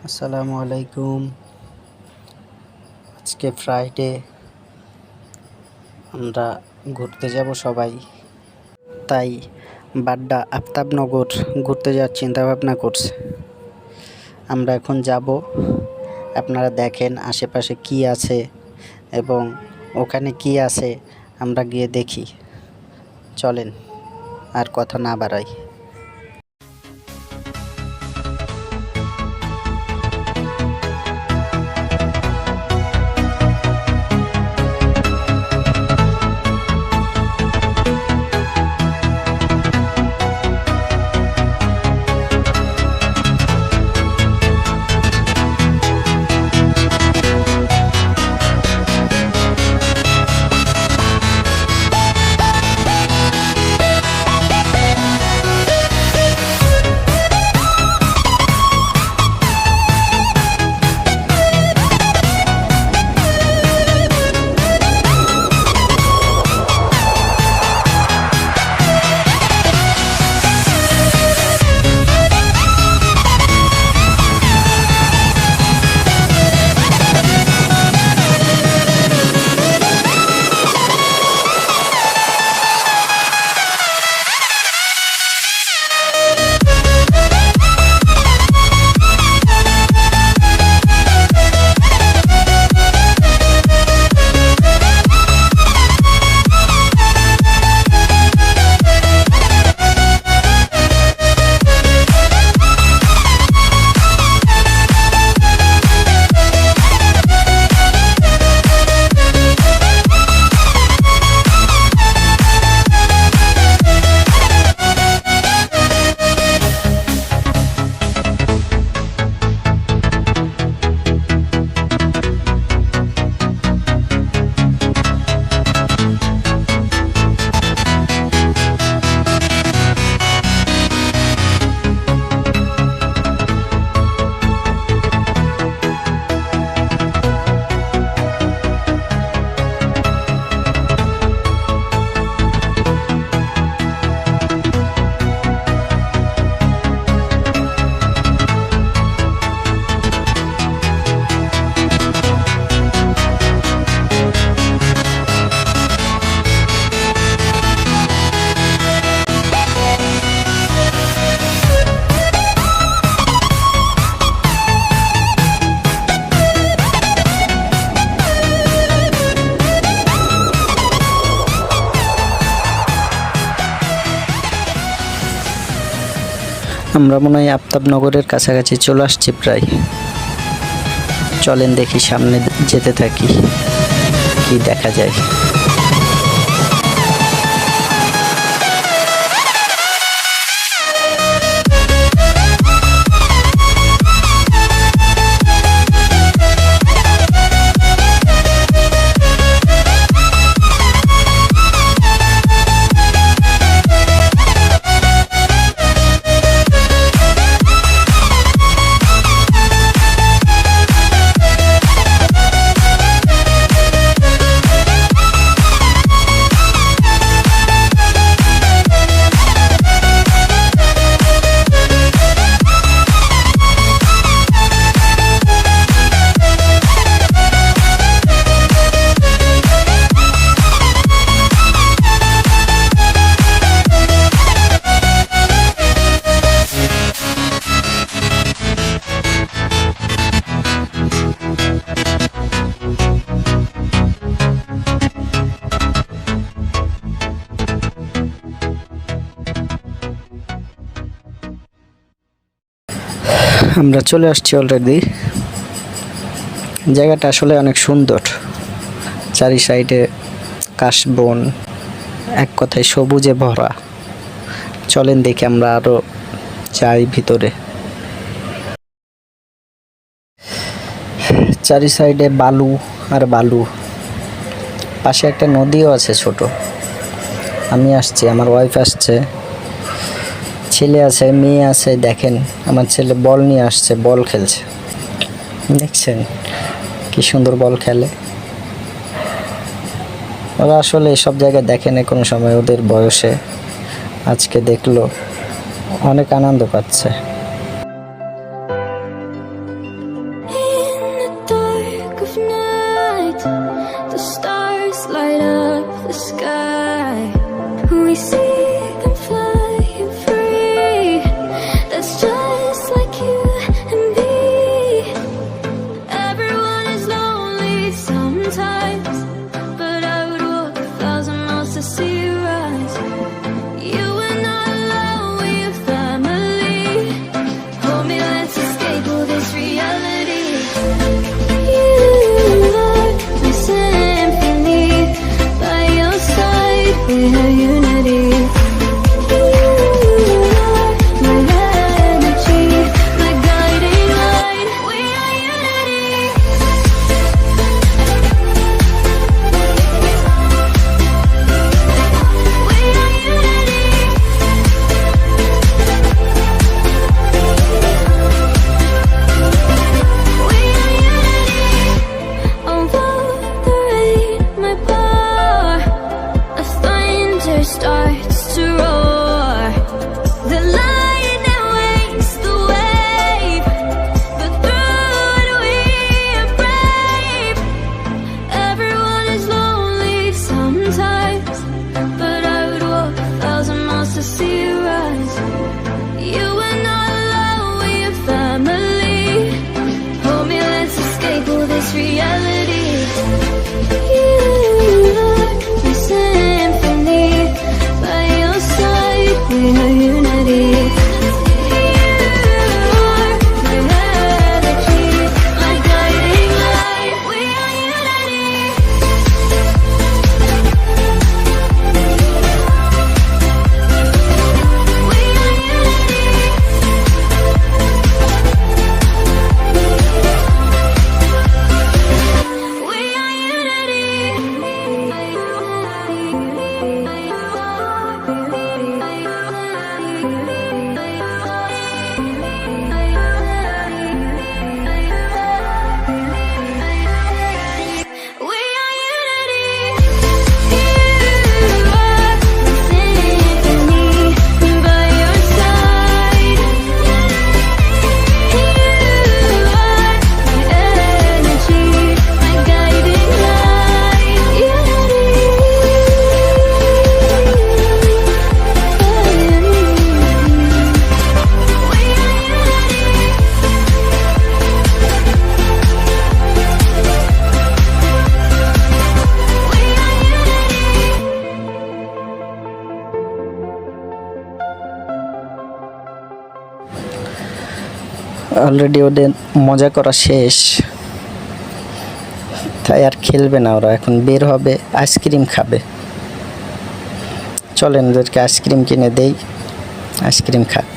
আসসালামু আলাইকুম। আজকে ফ্রাইডে, আমরা ঘুরতে যাব সবাই। তাই বাড্ডা আফতাবনগর ঘুরতে যাওয়ার চিন্তা ভাবনা করছে। আমরা এখন যাব। আপনারা দেখেন আশেপাশে কি আছে এবং ওখানে কি আছে, আমরা গিয়ে দেখি। চলেন, আর কথা না বাড়াই। আমরা মনে হয় আফতাবনগরের কাছাকাছি চলে আসছি প্রায়। চলেন দেখি, সামনে যেতে থাকি, কি দেখা যায়। আমরা চলে আসছি অলরেডি। জায়গাটা আসলে অনেক সুন্দর, চারি সাইডে কাশবন, এক কথায় সবুজে ভরা। চলেন দেখি, আমরা আরো যাই ভিতরে। চারি সাইডে বালু আর বালু, পাশে একটা নদীও আছে ছোট। আমি আসছি, আমার ওয়াইফ আসছে, ছেলে আছে, মেয়ে আছে। দেখেন, আমার ছেলে বল নিয়ে আসছে, বল খেলছে। দেখছেন কি সুন্দর বল খেলে। ওরা আসলে এসব জায়গায় দেখে না কোনো সময়, ওদের বয়সে আজকে দেখলো, অনেক আনন্দ পাচ্ছে। অলরেডি ওদের মজা করা শেষ, তাই আর খেলবে না। ওরা এখন বের হবে, আইসক্রিম খাবে। চলেন ওদেরকে আইসক্রিম কিনে দেই, আইসক্রিম খাক।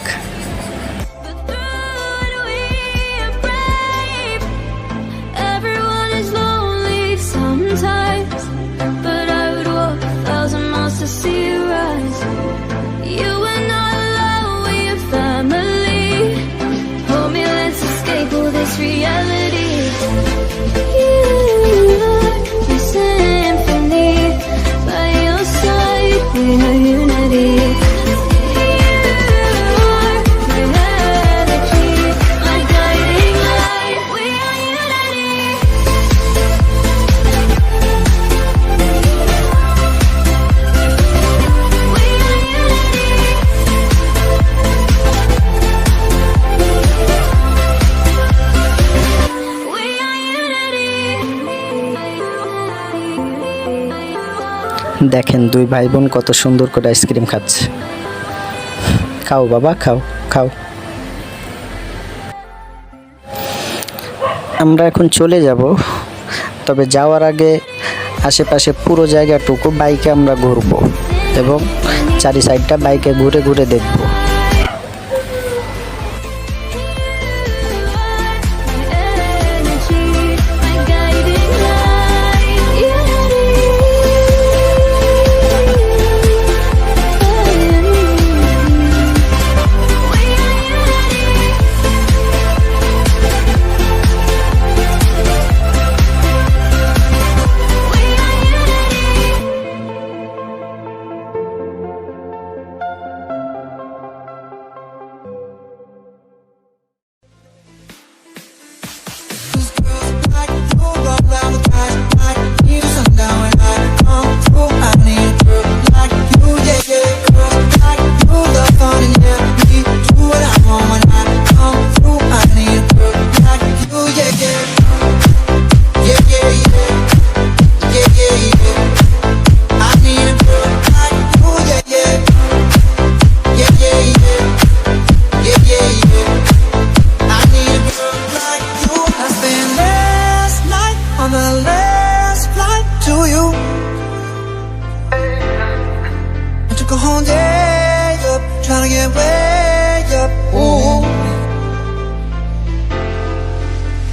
দেখেন দুই ভাই বোন কত সুন্দর করে আইসক্রিম খাচ্ছে। খাও বাবা, খাও খাও। আমরা এখন চলে যাব, তবে যাওয়ার আগে আশেপাশে পুরো জায়গাটুকু বাইকে আমরা ঘুরবো এবং চারি সাইডটা বাইকে ঘুরে ঘুরে দেখব।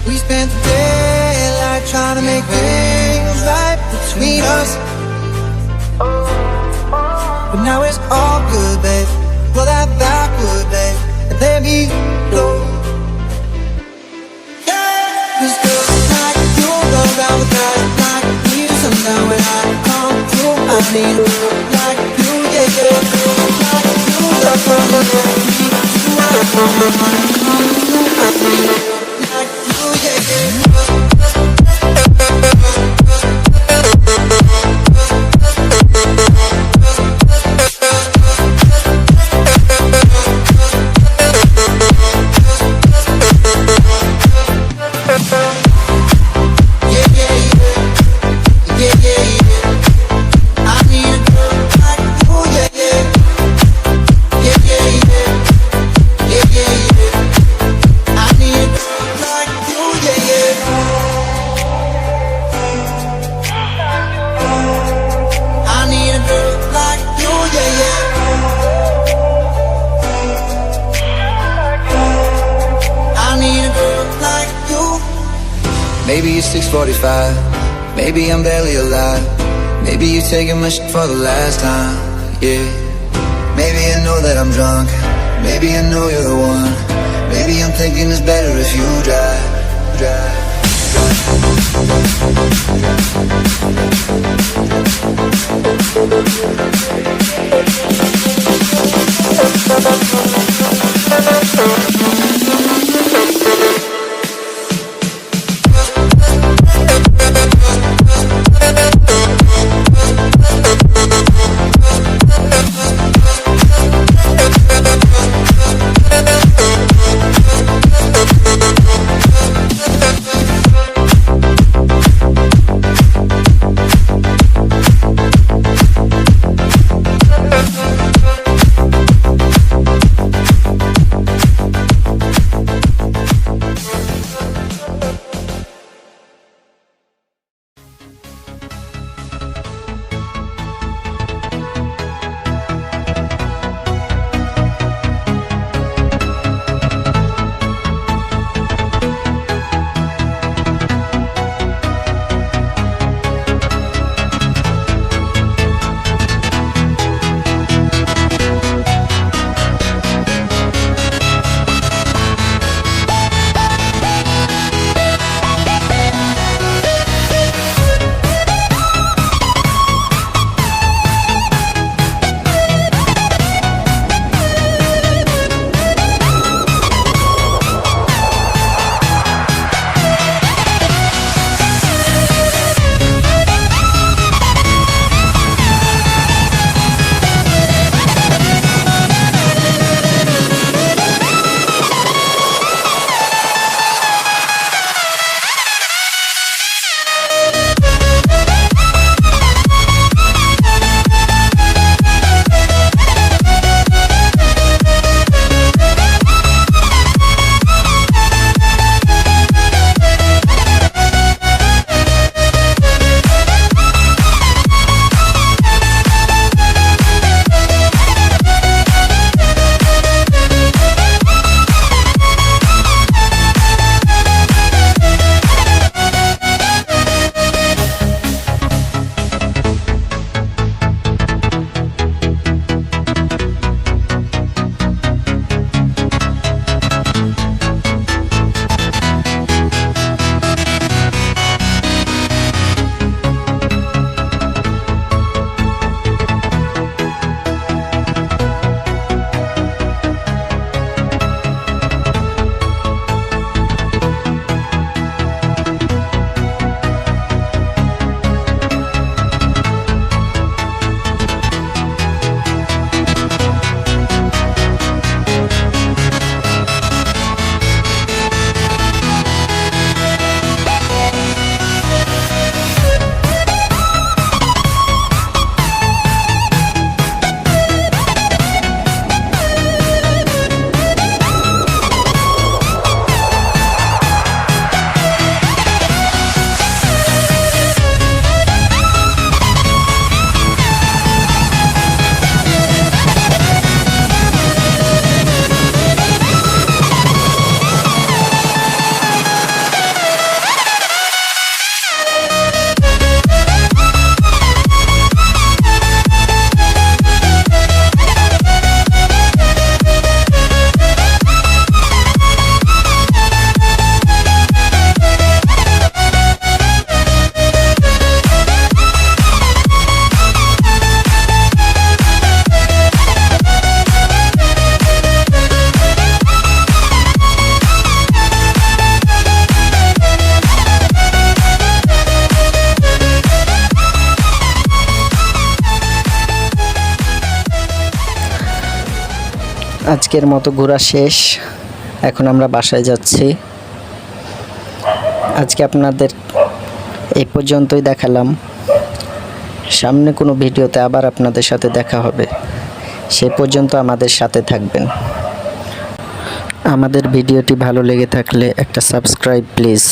We spent the daylight trying to make things right between us, but now it's all good, babe. Pull that backward, babe, and let me go. Cause girls like you go down with guys like me to sundown. When I come through, I need a girl like you, yeah, yeah. Girl like you, love her, like me. I need a girl like you, yeah, yeah. Maybe it's 6:45, maybe I'm barely alive. Maybe you're taking my shit for the last time, yeah. Maybe I know that I'm drunk, maybe I know you're the one. Maybe I'm thinking it's better if you drive. আজকের মতো ঘোরা শেষ, এখন আমরা বাসায় যাচ্ছি। আজকে আপনাদের এই পর্যন্তই দেখালাম, সামনে কোনো ভিডিওতে আবার আপনাদের সাথে দেখা হবে। সে পর্যন্ত আমাদের সাথে থাকবেন। আমাদের ভিডিওটি ভালো লেগে থাকলে একটা সাবস্ক্রাইব প্লিজ।